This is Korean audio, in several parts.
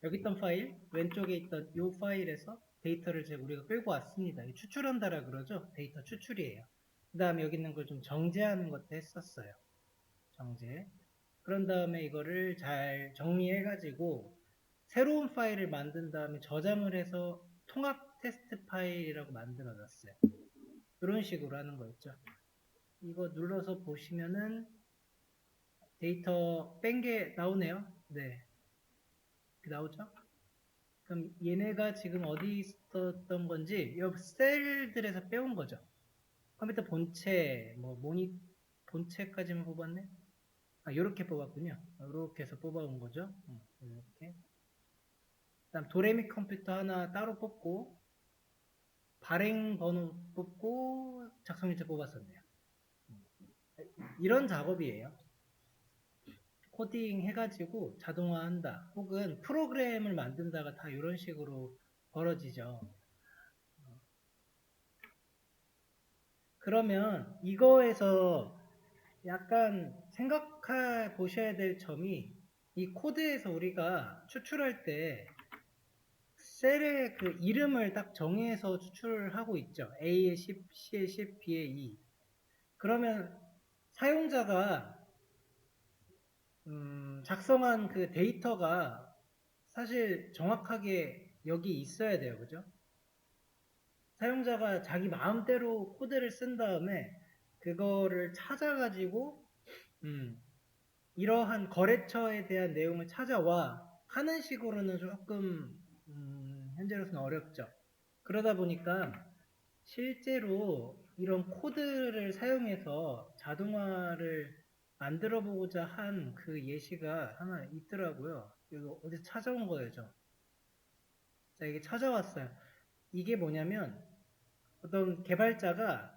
여기 있던 파일, 왼쪽에 있던 이 파일에서 데이터를 우리가 끌고 왔습니다. 추출한다라 그러죠. 데이터 추출이에요. 그 다음에 여기 있는 걸 좀 정제하는 것도 했었어요. 정제. 그런 다음에 이거를 잘 정리해가지고 새로운 파일을 만든 다음에 저장을 해서 통합 테스트 파일이라고 만들어 놨어요. 이런 식으로 하는 거였죠. 이거 눌러서 보시면은 데이터 뺀 게 나오네요. 네. 나오죠? 그럼 얘네가 지금 어디 있었던 건지 이 셀들에서 빼온 거죠. 컴퓨터 본체, 본체까지만 뽑았네? 아, 요렇게 뽑았군요. 요렇게 해서 뽑아온 거죠. 이렇게. 그 다음 도레미 컴퓨터 하나 따로 뽑고 발행 번호 뽑고 작성일자 뽑았었네요. 이런 작업이에요. 코딩 해가지고 자동화한다 혹은 프로그램을 만든다가 다 이런 식으로 벌어지죠. 그러면 이거에서 약간 생각해 보셔야 될 점이 이 코드에서 우리가 추출할 때 셀의 그 이름을 딱 정해서 추출하고 있죠. A에 10, C에 10, B에 2. 그러면 사용자가 작성한 그 데이터가 사실 정확하게 여기 있어야 돼요. 그죠? 사용자가 자기 마음대로 코드를 쓴 다음에 그거를 찾아가지고 이러한 거래처에 대한 내용을 찾아와 하는 식으로는 조금 현재로서는 어렵죠. 그러다 보니까 실제로 이런 코드를 사용해서 자동화를 만들어 보고자 한 그 예시가 하나 있더라고요. 이거 어디서 찾아온 거예요, 저. 자, 이게 찾아왔어요. 이게 뭐냐면 어떤 개발자가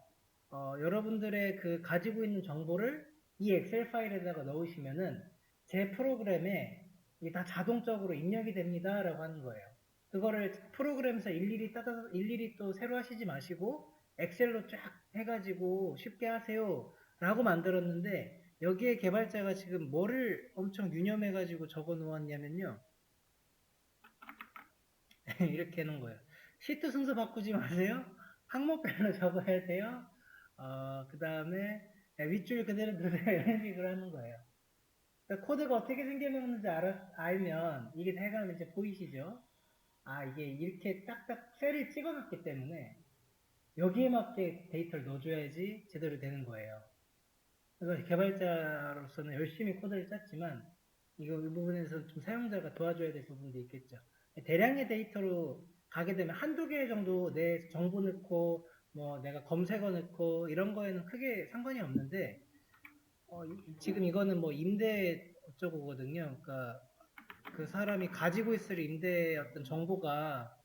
여러분들의 그 가지고 있는 정보를 이 엑셀 파일에다가 넣으시면은 제 프로그램에 이게 다 자동적으로 입력이 됩니다 라고 하는 거예요. 그거를 프로그램에서 일일이 또 새로 하시지 마시고 엑셀로 쫙 해가지고 쉽게 하세요 라고 만들었는데 여기에 개발자가 지금 뭐를 엄청 유념해가지고 적어 놓았냐면요. 이렇게 해놓은 거예요. 시트 순서 바꾸지 마세요. 항목별로 적어야 돼요. 그 다음에 윗줄 그대로 두세요. 이런 식으로 하는 거예요. 그러니까 코드가 어떻게 생겨났는지 알면 이게 해가면 이제 보이시죠? 아, 이게 이렇게 딱딱 셀을 찍어놨기 때문에 여기에 맞게 데이터를 넣어줘야지 제대로 되는 거예요. 그래서 개발자로서는 열심히 코드를 짰지만 이 부분에서 좀 사용자가 도와줘야 될 부분도 있겠죠. 대량의 데이터로 가게 되면 한두 개 정도 내 정보 넣고 뭐 내가 검색어 넣고 이런 거에는 크게 상관이 없는데 지금 이거는 뭐 임대 어쩌고거든요. 그러니까 그 사람이 가지고 있을 임대의 어떤 정보가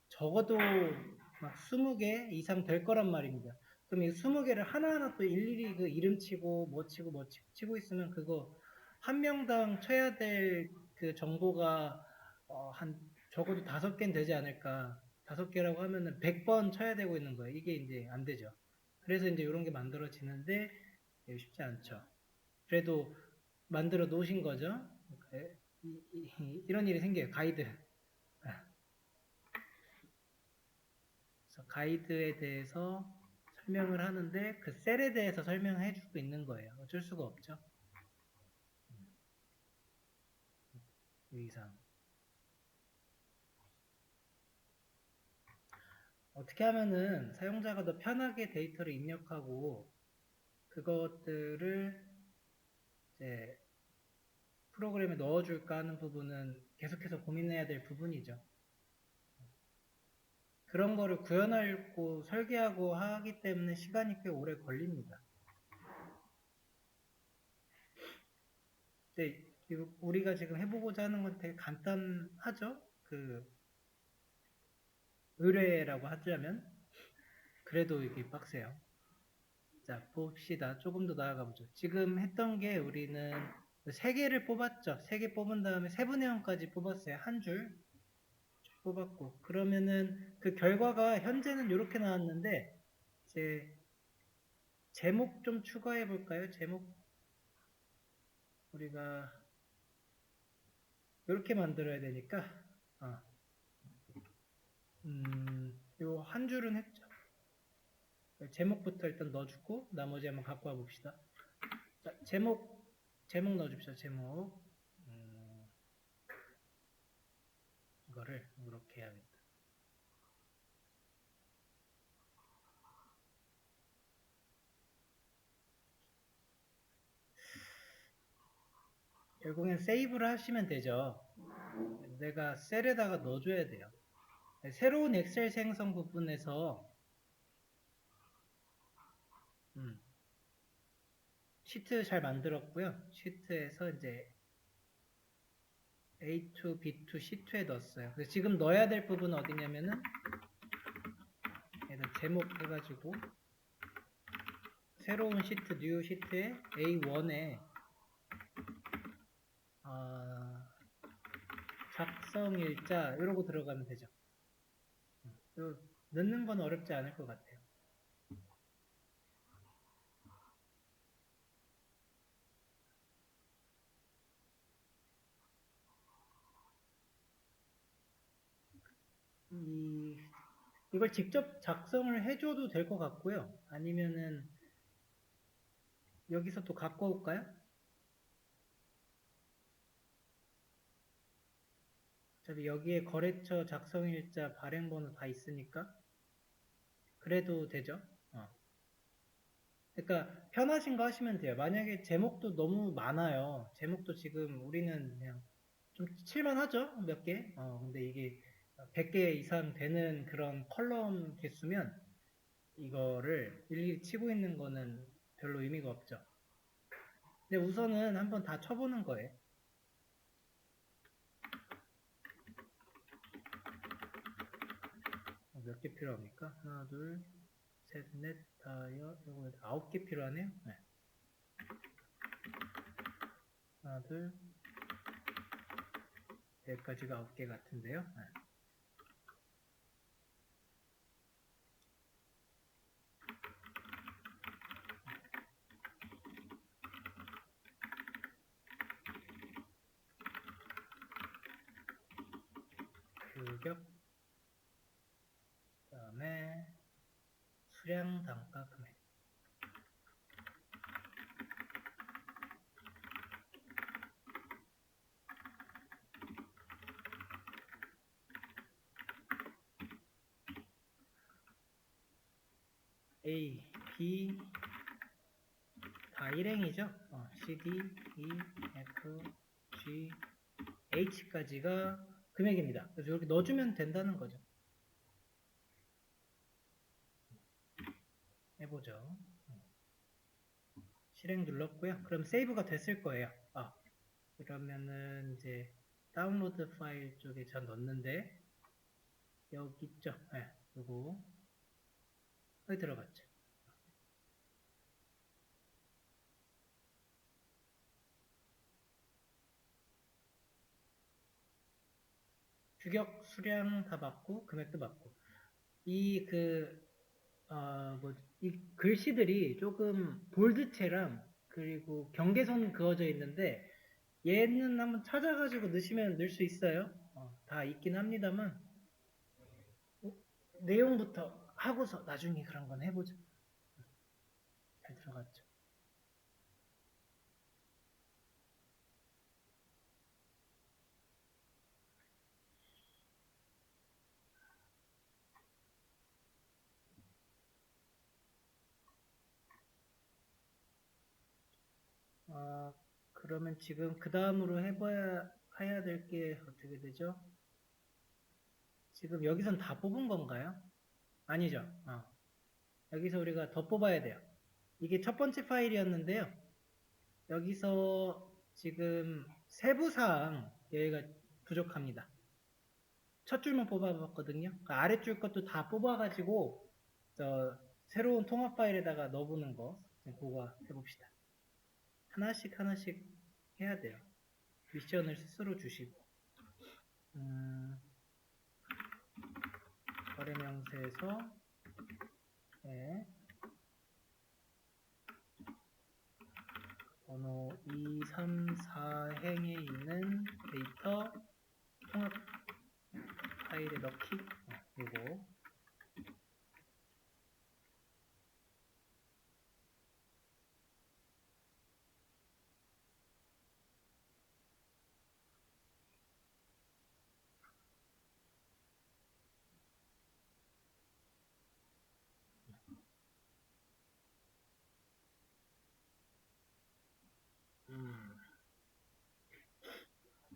적어도 막 20개 이상 될 거란 말입니다. 그럼 이 20개를 하나하나 또 일일이 그 이름 치고 뭐 치고 뭐 치고 있으면 그거 한 명당 쳐야 될 그 정보가 한 적어도 5개는 되지 않을까. 5개라고 하면은 100번 쳐야 되고 있는 거예요. 이게 이제 안 되죠. 그래서 이제 이런 게 만들어지는데 쉽지 않죠. 그래도 만들어 놓으신 거죠. 이런 일이 생겨요. 가이드. 그래서 가이드에 대해서 설명을 하는데 그 셀에 대해서 설명해 주고 있는 거예요. 어쩔 수가 없죠. 이 이상. 어떻게 하면은 사용자가 더 편하게 데이터를 입력하고 그것들을 이제 프로그램에 넣어줄까 하는 부분은 계속해서 고민해야 될 부분이죠. 그런 거를 구현하고 설계하고 하기 때문에 시간이 꽤 오래 걸립니다. 근데 우리가 지금 해보고자 하는 건 되게 간단하죠? 그 의뢰라고 하자면 그래도 이게 빡세요. 자, 봅시다. 조금 더 나아가 보죠. 지금 했던 게 우리는 3개를 뽑았죠. 3개 뽑은 다음에 세분의 0까지 뽑았어요. 한 줄 뽑았고. 그러면은 그 결과가 현재는 이렇게 나왔는데 이제 제목 좀 추가해 볼까요? 제목 우리가 이렇게 만들어야 되니까 요 한 줄은 했죠. 제목부터 일단 넣어주고 나머지 한번 갖고 와 봅시다. 자, 제목 넣어줍시다. 제목 이거를 이렇게 해야겠다. 결국엔 세이브를 하시면 되죠. 내가 셀에다가 넣어줘야 돼요. 새로운 엑셀 생성 부분에서 시트 잘 만들었고요. 시트에서 이제 A2, B2, C2에 넣었어요. 그래서 지금 넣어야 될 부분은 어디냐면은 일단 제목 해가지고 새로운 시트, 뉴 시트에 A1에 작성일자 이러고 들어가면 되죠. 넣는 건 어렵지 않을 것 같아요. 이걸 직접 작성을 해줘도 될 것 같고요. 아니면은 여기서 또 갖고 올까요? 어차피 여기에 거래처 작성일자 발행번호 다 있으니까 그래도 되죠. 그러니까 편하신 거 하시면 돼요. 만약에 제목도 너무 많아요. 제목도 지금 우리는 그냥 좀 칠만하죠? 몇 개? 근데 이게 100개 이상 되는 그런 컬럼 개수면 이거를 일일이 치고 있는 거는 별로 의미가 없죠. 근데 우선은 한번 다 쳐보는 거예요. 몇 개 필요합니까? 하나, 둘, 셋, 넷, 다, 여, 요거 9개 필요하네요. 네. 하나, 둘, 여기까지가 9개 같은데요. 네. 규격, 그 다음에 수량 단가 금액. A, B 다 일행이죠. C, D, E, F, G, H까지가 금액입니다. 그래서 이렇게 넣어주면 된다는 거죠. 해보죠. 실행 눌렀고요. 그럼 세이브가 됐을 거예요. 그러면은 이제 다운로드 파일 쪽에 전 넣었는데 여기 있죠. 네, 요거 여기 들어갔죠. 규격, 수량 다 받고 금액도 받고 이 이 글씨들이 조금 볼드체랑 그리고 경계선 그어져 있는데 얘는 한번 찾아가지고 넣으시면 넣을 수 있어요. 다 있긴 합니다만 내용부터 하고서 나중에 그런 건 해보죠. 잘 들어갔죠. 그러면 지금 그 다음으로 해야 될 게 어떻게 되죠? 지금 여기선 다 뽑은 건가요? 아니죠. 여기서 우리가 더 뽑아야 돼요. 이게 첫 번째 파일이었는데요. 여기서 지금 세부사항 여기가 부족합니다. 첫 줄만 뽑아봤거든요. 그러니까 아랫줄 것도 다 뽑아가지고 새로운 통합 파일에다가 넣어보는 거 그거 해봅시다. 하나씩 해야 돼요. 미션을 스스로 주시고 거래 명세서 네. 번호 2, 3, 4행에 있는 데이터 넣기 요거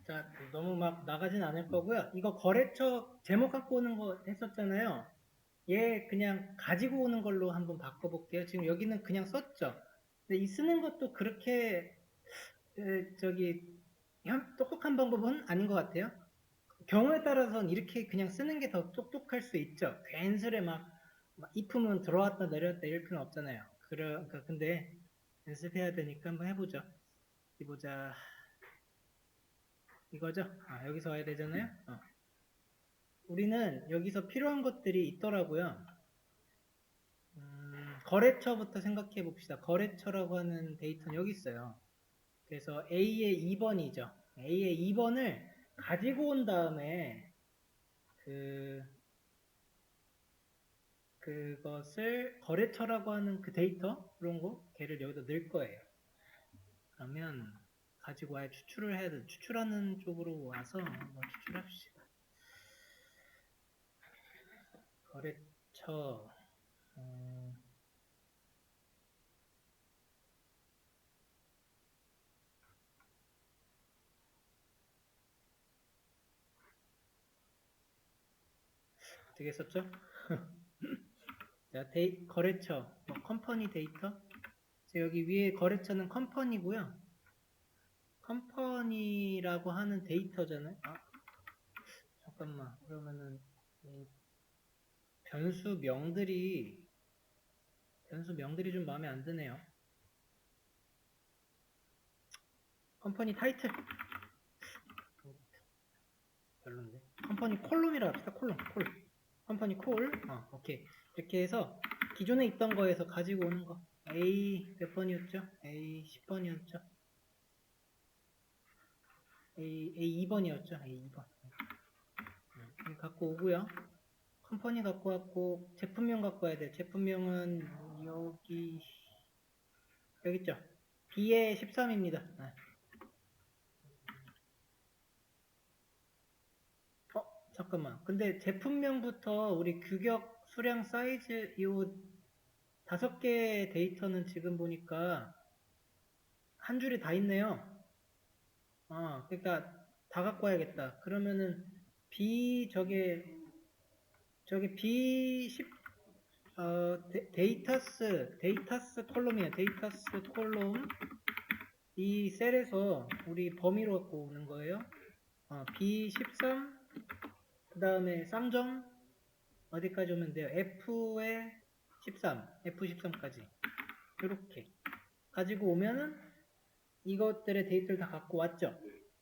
자, 너무 막 나가진 않을 거고요. 이거 거래처 제목 갖고 오는 거 했었잖아요. 얘 그냥 가지고 오는 걸로 한번 바꿔볼게요. 지금 여기는 그냥 썼죠. 근데 이 쓰는 것도 그렇게 저기 똑똑한 방법은 아닌 것 같아요. 경우에 따라서는 이렇게 그냥 쓰는 게 더 똑똑할 수 있죠. 괜스레 막 if는 들어왔다 내렸다 이럴 필요는 없잖아요. 그러니까 근데 연습해야 되니까 한번 해보죠. 어디 보자. 이거죠? 아, 여기서 와야 되잖아요. 우리는 여기서 필요한 것들이 있더라고요. 거래처부터 생각해 봅시다. 거래처라고 하는 데이터는 여기 있어요. 그래서 A의 2번이죠. A의 2번을 가지고 온 다음에 그것을 거래처라고 하는 그 데이터 그런 거 걔를 여기다 넣을 거예요. 그러면 가지고 와야 추출을 해야 돼. 추출하는 쪽으로 와서 한번 추출합시다. 거래처 어떻게 썼죠? 자, 거래처, 컴퍼니 데이터. 자, 여기 위에 거래처는 컴퍼니고요. 컴퍼니라고 하는 데이터잖아요. 아, 잠깐만. 그러면은 변수명들이 좀 마음에 안 드네요. 컴퍼니 타이틀. 별론데. 컴퍼니 콜룸이라 합시다. 콜. 컴퍼니 콜. 오케이. 이렇게 해서 기존에 있던 거에서 가지고 오는 거. A 몇 번이었죠? A 10번이었죠? A 2번이었죠? A 2번. 갖고 오고요. 컴퍼니 갖고 왔고 제품명 갖고 와야 돼. 제품명은 여기 있죠? B의 13입니다. 잠깐만. 근데 제품명부터 우리 규격, 수량, 사이즈 이 5개 데이터는 지금 보니까 한 줄이 다 있네요. 그러니까 다 갖고 와야겠다. 그러면은 B10 데이터스 콜롬이에요. 데이터스 콜롬 이 셀에서 우리 범위로 갖고 오는 거예요. B13 그 다음에 쌍점 어디까지 오면 돼요? F에 13, F13까지 이렇게 가지고 오면은 이것들의 데이터를 다 갖고 왔죠.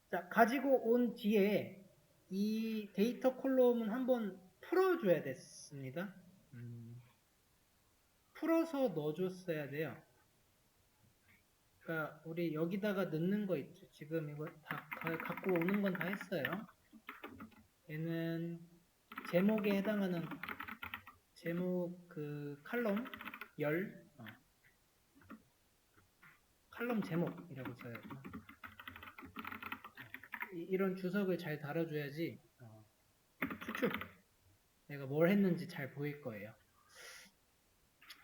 자, 가지고 온 뒤에 이 데이터 콜럼은 한번 풀어줘야 됐습니다. 풀어서 넣어줬어야 돼요. 그러니까 우리 여기다가 넣는 거 있죠. 지금 이거 다 갖고 오는 건 다 했어요. 얘는 제목에 해당하는 제목 그 칼럼 칼럼 제목이라고 써요. 이런 주석을 잘 달아줘야지 추출 내가 뭘 했는지 잘 보일 거예요.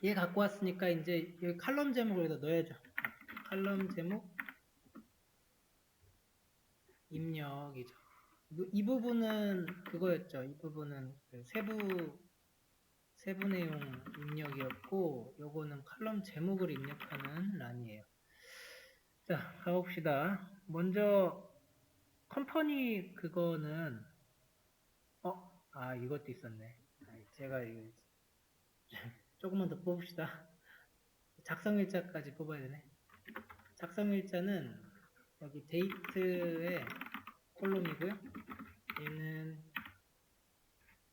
얘 갖고 왔으니까 이제 여기 칼럼 제목을 여기다 넣어야죠. 칼럼 제목 입력이죠. 이 부분은 그거였죠. 이 부분은 그 세부 내용 입력이었고 요거는 칼럼 제목을 입력하는 란이에요. 자, 가봅시다. 먼저 컴퍼니 그거는 이것도 있었네. 제가 조금만 더 뽑읍시다. 작성일자까지 뽑아야 되네. 작성일자는 여기 데이트의 콜롬이고요. 얘는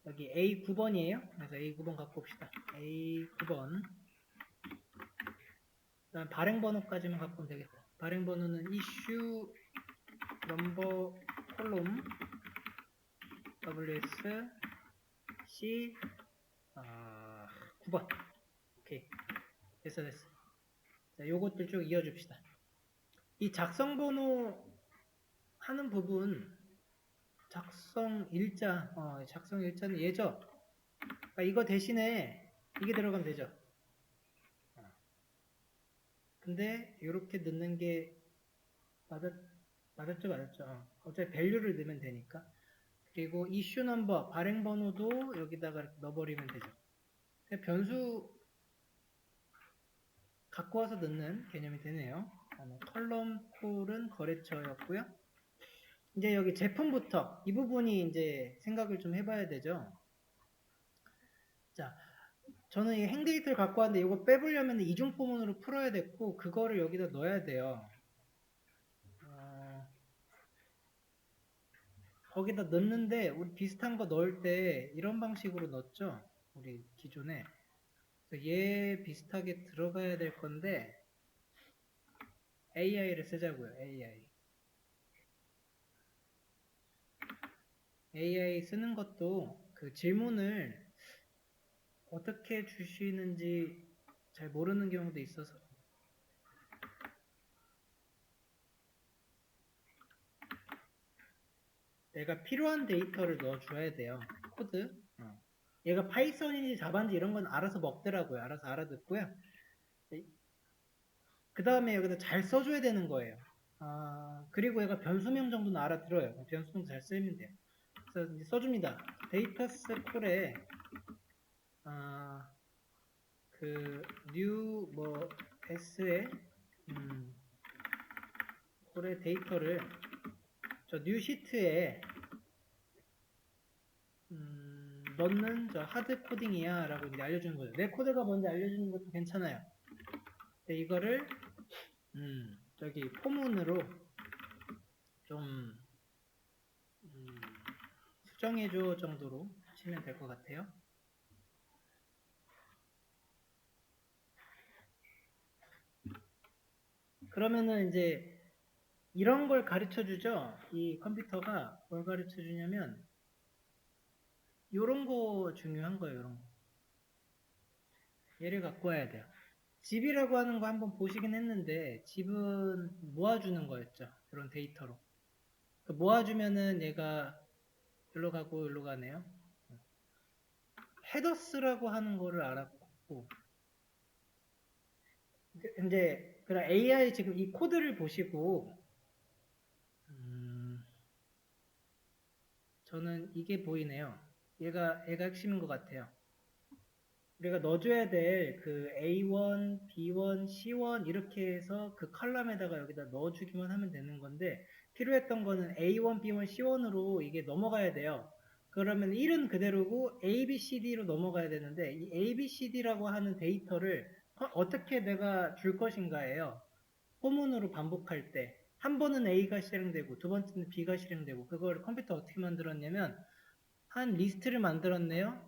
여기 A9번이에요. 그래서 A9번 갖고 옵시다. A9번. 그다음 발행번호까지만 갖고 오면 되겠다. 발행번호는 issue number 콜롬 WS C 9번. 오케이. 됐어. 자, 요것들 쭉 이어줍시다. 이 작성 번호 하는 부분, 작성 일자는 얘죠. 그러니까 이거 대신에 이게 들어가면 되죠. 근데 이렇게 넣는 게 맞았죠. 어차피 밸류를 넣으면 되니까. 그리고 이슈 넘버, 발행 번호도 여기다가 넣어버리면 되죠. 변수 갖고 와서 넣는 개념이 되네요. 컬럼 콜은 거래처였고요. 이제 여기 제품부터 이 부분이 이제 생각을 좀 해봐야 되죠. 자, 저는 이 행데이터를 갖고 왔는데 이거 빼보려면 이중 포문으로 풀어야 됐고 그거를 여기다 넣어야 돼요. 거기다 넣는데 우리 비슷한 거 넣을 때 이런 방식으로 넣었죠. 우리 기존에. 얘 비슷하게 들어가야 될 건데 AI를 쓰자고요. AI 쓰는 것도 그 질문을 어떻게 주시는지 잘 모르는 경우도 있어서 내가 필요한 데이터를 넣어줘야 돼요. 코드. 얘가 파이썬인지 자바인지 이런 건 알아서 먹더라고요. 알아서 알아듣고요. 그 다음에 여기다 잘 써줘야 되는 거예요. 그리고 얘가 변수명 정도는 알아들어요. 변수명 잘 쓰면 돼요. 그래서 이제 써줍니다. 데이터스 콜에 그 new s에 콜의 데이터를 저 new 시트에 넣는 저 하드 코딩이야 라고 이제 알려주는 거죠. 내 코드가 뭔지 알려주는 것도 괜찮아요. 근데 이거를 저기 포문으로 좀 수정해줘 정도로 하시면 될 것 같아요. 그러면은 이제 이런 걸 가르쳐 주죠. 이 컴퓨터가 뭘 가르쳐 주냐면 요런 거 중요한 거예요. 요런 거. 얘를 갖고 와야 돼요. 집이라고 하는 거 한번 보시긴 했는데 집은 모아주는 거였죠. 이런 데이터로. 모아주면은 얘가 일로 가고 일로 가네요. 헤더스라고 하는 거를 알았고 이제 그럼 AI 지금 이 코드를 보시고 저는 이게 보이네요. 얘가 핵심인 것 같아요. 우리가 넣어줘야 될 그 A1, B1, C1 이렇게 해서 그 컬럼에다가 여기다 넣어주기만 하면 되는 건데 필요했던 거는 A1, B1, C1으로 이게 넘어가야 돼요. 그러면 1은 그대로고 A, B, C, D로 넘어가야 되는데 이 A, B, C, D라고 하는 데이터를 어떻게 내가 줄 것인가예요. 포문으로 반복할 때 한 번은 A가 실행되고 두 번째는 B가 실행되고 그걸 컴퓨터 어떻게 만들었냐면 한 리스트를 만들었네요.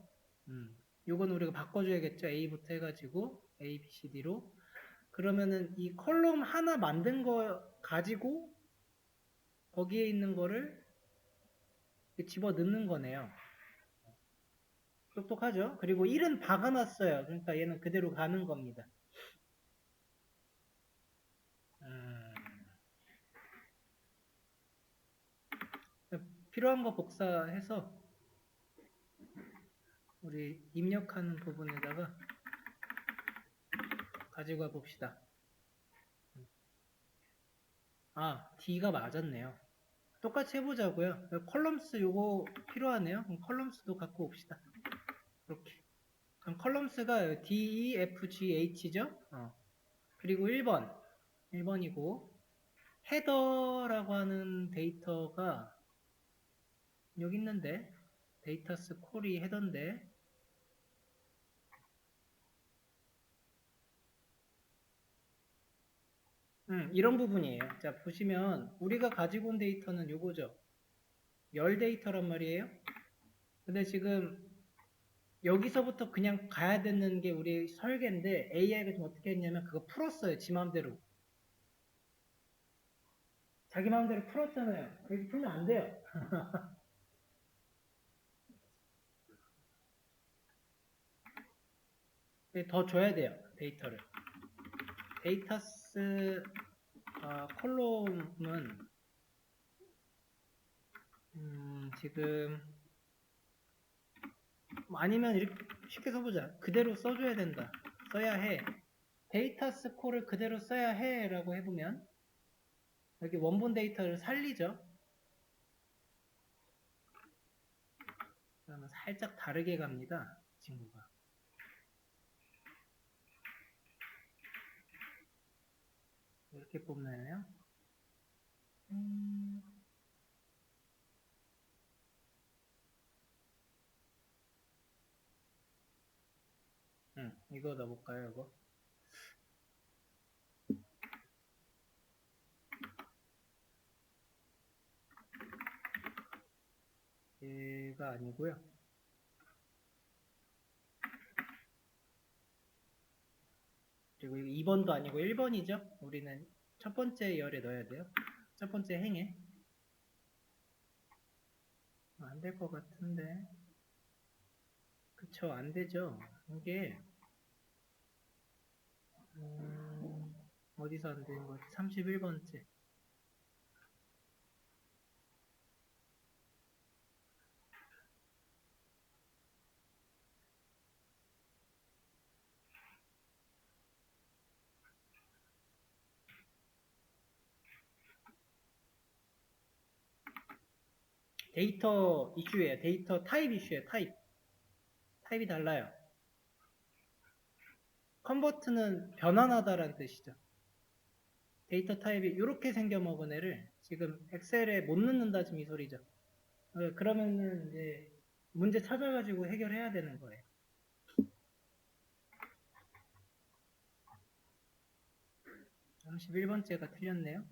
요건 우리가 바꿔줘야겠죠. A부터 해가지고 A, B, C, D로. 그러면은 이 컬럼 하나 만든 거 가지고 거기에 있는 거를 집어 넣는 거네요. 똑똑하죠? 그리고 1은 박아놨어요. 그러니까 얘는 그대로 가는 겁니다. 필요한 거 복사해서 우리 입력하는 부분에다가 가지고 와 봅시다. D가 맞았네요. 똑같이 해보자고요. 컬럼스 요거 필요하네요. 그럼 컬럼스도 갖고 옵시다. 이렇게. 그럼 컬럼스가 D, E, F, G, H죠? 그리고 1번이고 헤더라고 하는 데이터가 여기 있는데 데이터스 콜이 헤더인데 이런 부분이에요. 자 보시면 우리가 가지고 온 데이터는 요거죠. 열 데이터란 말이에요. 근데 지금 여기서부터 그냥 가야 되는 게 우리 설계인데 AI가 좀 어떻게 했냐면 그거 풀었어요. 지 마음대로. 자기 마음대로 풀었잖아요. 그렇게 풀면 안 돼요. 더 줘야 돼요. 데이터를. 데이터스 콜롬은 지금 아니면 이렇게 쉽게 써보자. 그대로 써줘야 된다. 써야 해. 데이터스 콜을 그대로 써야 해 라고 해보면 여기 원본 데이터를 살리죠. 그러면 살짝 다르게 갑니다. 친구가. 이렇게 뽑나요? 이거 넣어볼까요, 이거? 얘가 아니고요. 그리고 2번도 아니고 1번이죠? 우리는 첫 번째 열에 넣어야 돼요. 첫 번째 행에. 안 될 것 같은데. 그쵸, 안 되죠. 이게, 어디서 안 되는 거지? 31번째. 데이터 이슈예요. 데이터 타입 이슈예요. 타입이 달라요. 컨버트는 변환하다라는 뜻이죠. 데이터 타입이 이렇게 생겨먹은 애를 지금 엑셀에 못 넣는다 지금 이 소리죠. 그러면은 이제 문제 찾아가지고 해결해야 되는 거예요. 31번째가 틀렸네요.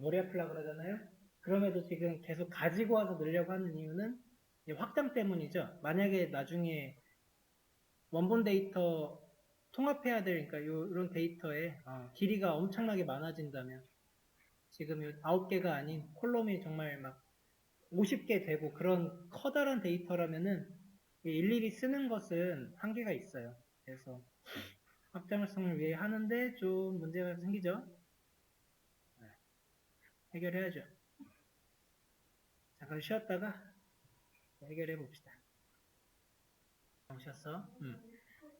머리 아플라 그러잖아요. 그럼에도 지금 계속 가지고 와서 넣으려고 하는 이유는 확장 때문이죠. 만약에 나중에 원본 데이터 통합해야 되니까 이런 데이터에 길이가 엄청나게 많아진다면 지금 9개가 아닌 콜롬이 정말 막 50개 되고 그런 커다란 데이터라면은 일일이 쓰는 것은 한계가 있어요. 그래서 확장성을 위해 하는데 좀 문제가 생기죠. 네. 해결해야죠. 잠깐 쉬었다가 해결해 봅시다. 오셨어?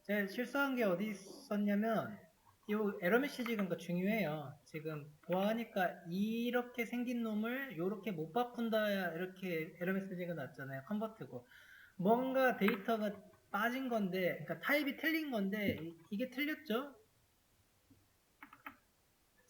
제가 실수한 게 어디 있었냐면 이 에러 메시지가 중요해요. 지금 보아하니까 이렇게 생긴 놈을 이렇게 못 바꾼다 이렇게 에러 메시지가 났잖아요. 컨버트고 뭔가 데이터가 빠진 건데, 그러니까 타입이 틀린 건데 이게 틀렸죠?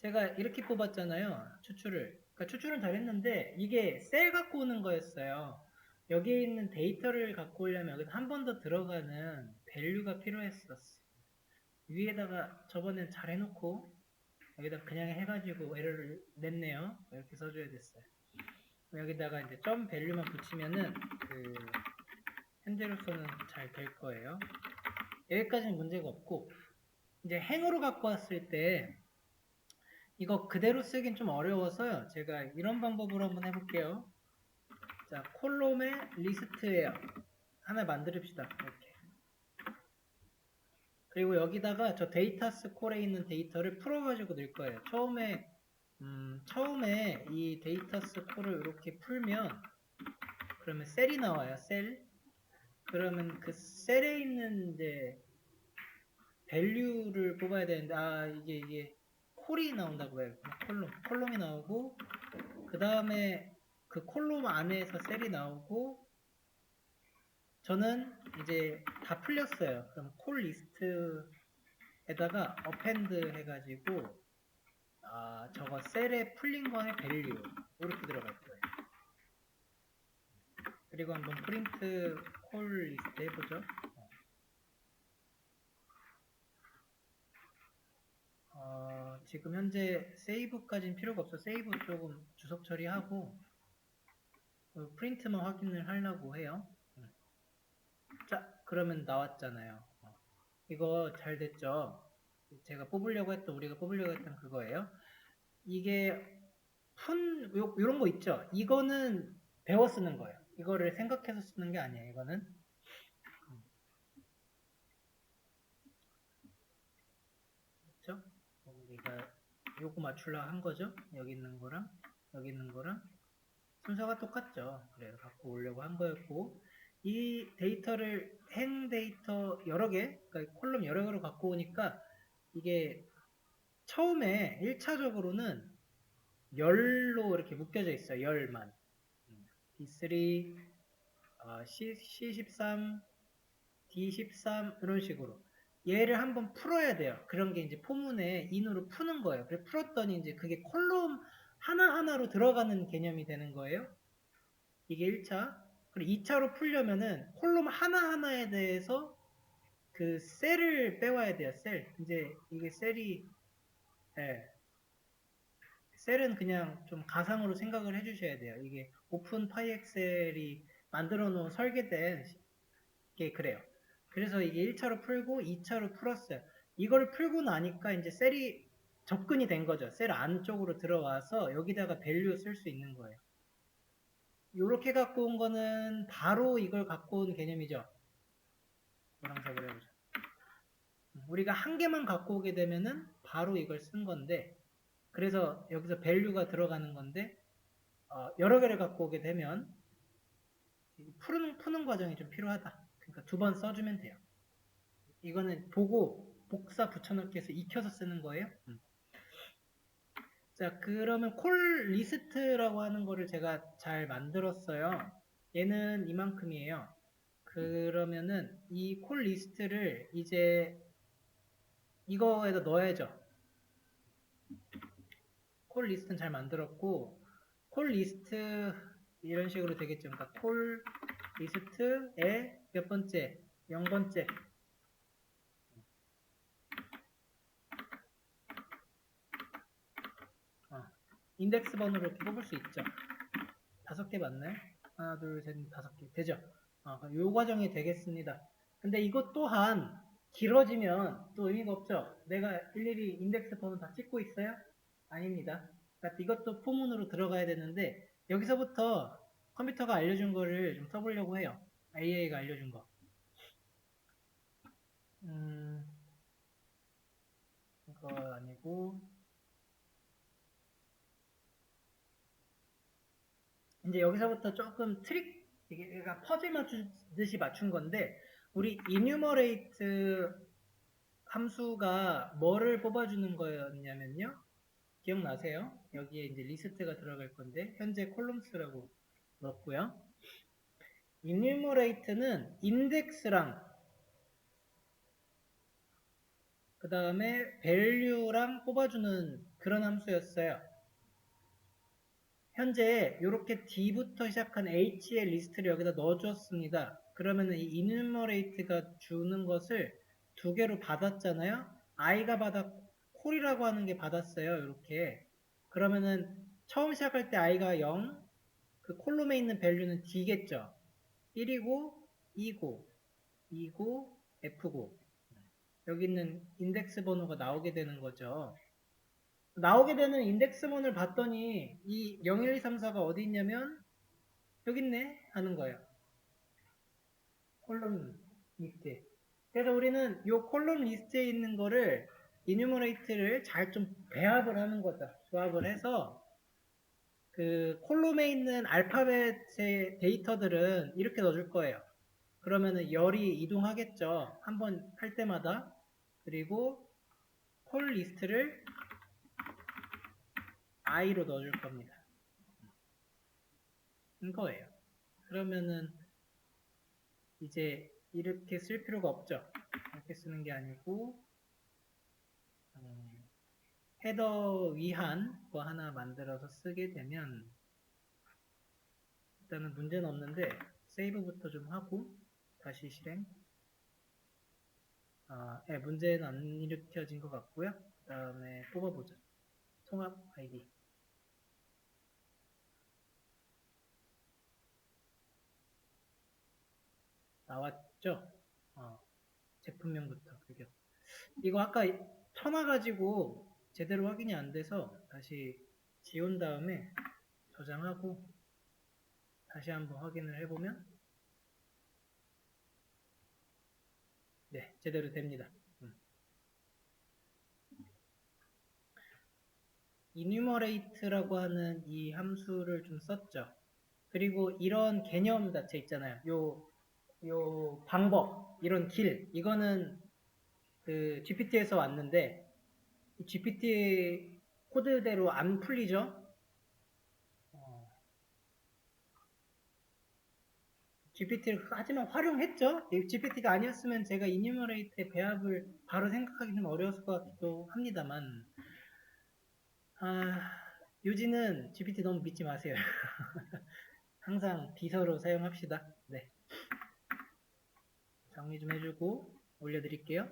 제가 이렇게 뽑았잖아요. 추출을. 그러니까 추출은 잘했는데 이게 셀 갖고 오는 거였어요. 여기에 있는 데이터를 갖고 오려면 여기서 한 번 더 들어가는 밸류가 필요했었어. 위에다가 저번엔 잘 해놓고 여기다 그냥 해가지고 에러를 냈네요. 이렇게 써줘야 됐어요. 여기다가 이제 점 밸류만 붙이면은 현재로서는 잘 될 거예요. 여기까지는 문제가 없고 이제 행으로 갖고 왔을 때 이거 그대로 쓰긴 좀 어려워서요. 제가 이런 방법으로 한번 해볼게요. 자, 콜롬의 리스트예요. 하나 만들읍시다. 이렇게. 그리고 여기다가 저 데이터스 콜에 있는 데이터를 풀어가지고 넣을 거예요. 처음에 이 데이터스 콜을 이렇게 풀면 그러면 셀이 나와요. 셀. 그러면 그 셀에 있는 이제 밸류를 뽑아야 되는데 이게 콜이 나온다고 해요. 콜롬이 나오고 그 다음에 그 콜롬 안에서 셀이 나오고 저는 이제 다 풀렸어요. 그럼 콜 리스트에다가 append 해가지고 저거 셀에 풀린 거의 밸류 이렇게 들어갈 거예요. 그리고 한번 프린트 콜 리스트 해보죠. 지금 현재 세이브까지는 필요가 없어. 세이브 조금 주석 처리하고 프린트만 확인을 하려고 해요. 자, 그러면 나왔잖아요. 이거 잘 됐죠? 우리가 뽑으려고 했던 그거예요. 이게 요런 거 있죠. 이거는 배워 쓰는 거예요. 이거를 생각해서 쓰는 게 아니에요. 이거는. 그렇죠? 우리가 요거 맞추려 한 거죠. 여기 있는 거랑 여기 있는 거랑 순서가 똑같죠. 그래서 갖고 오려고 한 거였고, 이 데이터를 행 데이터 여러 개, 그러니까 콜럼 여러 개로 갖고 오니까 이게 처음에 1차적으로는 열로 이렇게 묶여져 있어요. 열만. D3, C13, D13 이런 식으로. 얘를 한번 풀어야 돼요. 그런 게 이제 포문에 인으로 푸는 거예요. 그래 풀었더니 이제 그게 콜럼 하나하나로 들어가는 개념이 되는 거예요. 이게 1차. 그리고 2차로 풀려면은 콜럼 하나하나에 대해서 그 셀을 빼와야 돼요. 셀. 이제 이게 셀이, 예. 셀은 그냥 좀 가상으로 생각을 해주셔야 돼요. 이게 오픈 파이엑셀이 만들어 놓은 설계된 게 그래요. 그래서 이게 1차로 풀고 2차로 풀었어요. 이걸 풀고 나니까 이제 셀이 접근이 된 거죠. 셀 안쪽으로 들어와서 여기다가 밸류 쓸 수 있는 거예요. 요렇게 갖고 온 거는 바로 이걸 갖고 온 개념이죠. 노란색으로 해보죠. 우리가 한 개만 갖고 오게 되면은 바로 이걸 쓴 건데, 그래서 여기서 밸류가 들어가는 건데, 여러 개를 갖고 오게 되면 푸는 과정이 좀 필요하다. 그러니까 두 번 써주면 돼요. 이거는 보고 복사 붙여넣기 해서 익혀서 쓰는 거예요. 자, 그러면 콜 리스트라고 하는 거를 제가 잘 만들었어요. 얘는 이만큼이에요. 그러면은 이 콜 리스트를 이제 이거에다 넣어야죠. 콜 리스트는 잘 만들었고, 콜 리스트 이런 식으로 되겠죠. 그러니까 콜 리스트의 몇 번째? 0번째. 인덱스 번호로 이렇게 뽑을 수 있죠. 5개 맞나요? 하나, 둘, 셋, 5개. 되죠? 요 과정이 되겠습니다. 근데 이것 또한 길어지면 또 의미가 없죠. 내가 일일이 인덱스 번호 다 찍고 있어요? 아닙니다. 그러니까 이것도 포문으로 들어가야 되는데 여기서부터 컴퓨터가 알려준 거를 좀 써보려고 해요. AI가 알려준 거. 이거 아니고 이제 여기서부터 조금 트릭, 이게 퍼즐 맞추듯이 맞춘 건데 우리 enumerate 함수가 뭐를 뽑아주는 거였냐면요. 기억나세요? 여기에 이제 리스트가 들어갈 건데 현재 콜럼스라고 넣었고요. enumerate는 인덱스랑 그 다음에 value랑 뽑아주는 그런 함수였어요. 현재 이렇게 D부터 시작한 H의 리스트를 여기다 넣어주었습니다. 그러면 이 enumerate가 주는 것을 두 개로 받았잖아요. I가 받았고 콜이라고 하는 게 받았어요. 이렇게. 그러면은 처음 시작할 때 I가 0, 그 콜롬에 있는 value는 D겠죠. 1이고 2고 2고 F고 여기 있는 인덱스 번호가 나오게 되는 거죠. 나오게 되는 인덱스문을 봤더니 이 0, 1, 2, 3, 4가 어디 있냐면 여기 있네 하는 거예요. 콜럼 리스트에. 그래서 우리는 이 콜럼 리스트에 있는 거를 이뉴머레이트를 잘 좀 배합을 하는 거죠. 조합을 해서 그 콜럼에 있는 알파벳의 데이터들은 이렇게 넣어줄 거예요. 그러면은 열이 이동하겠죠. 한번 할 때마다. 그리고 콜 리스트를 i로 넣어줄 겁니다. 이거예요. 그러면은 이제 이렇게 쓸 필요가 없죠. 이렇게 쓰는 게 아니고 헤더 위한 거 하나 만들어서 쓰게 되면 일단은 문제는 없는데 세이브부터 좀 하고 다시 실행. 네, 문제는 안 일으켜진 것 같고요. 그 다음에 뽑아보죠. 통합 아이디 나왔죠? 제품명부터 그게 이거 아까 쳐놔가지고 제대로 확인이 안 돼서 다시 지운 다음에 저장하고 다시 한번 확인을 해보면 네, 제대로 됩니다. enumerate라고 하는 이 함수를 좀 썼죠. 그리고 이런 개념 자체 있잖아요. 요 방법, 이런 길, 이거는 그 GPT에서 왔는데 GPT 코드대로 안 풀리죠. GPT를 하지만 활용했죠. GPT가 아니었으면 제가 enumerate의 배합을 바로 생각하기 좀 어려웠을 것 같기도 합니다만 요지는 GPT 너무 믿지 마세요. 항상 비서로 사용합시다. 네. 정리 좀 해주고 올려드릴게요.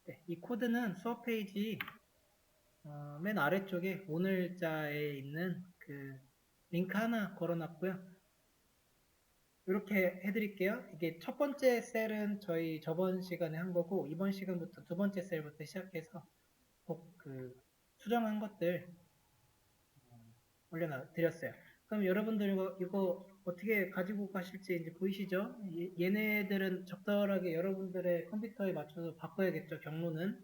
네, 이 코드는 수업 페이지 맨 아래쪽에 오늘자에 있는 그 링크 하나 걸어놨고요. 이렇게 해드릴게요. 이게 첫 번째 셀은 저희 저번 시간에 한 거고 이번 시간부터 두 번째 셀부터 시작해서 꼭 그 수정한 것들 올려드렸어요. 그럼 여러분들 이거 어떻게 가지고 가실지 이제 보이시죠? 얘네들은 적절하게 여러분들의 컴퓨터에 맞춰서 바꿔야겠죠. 경로는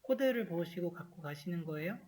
코드를 보시고 갖고 가시는 거예요.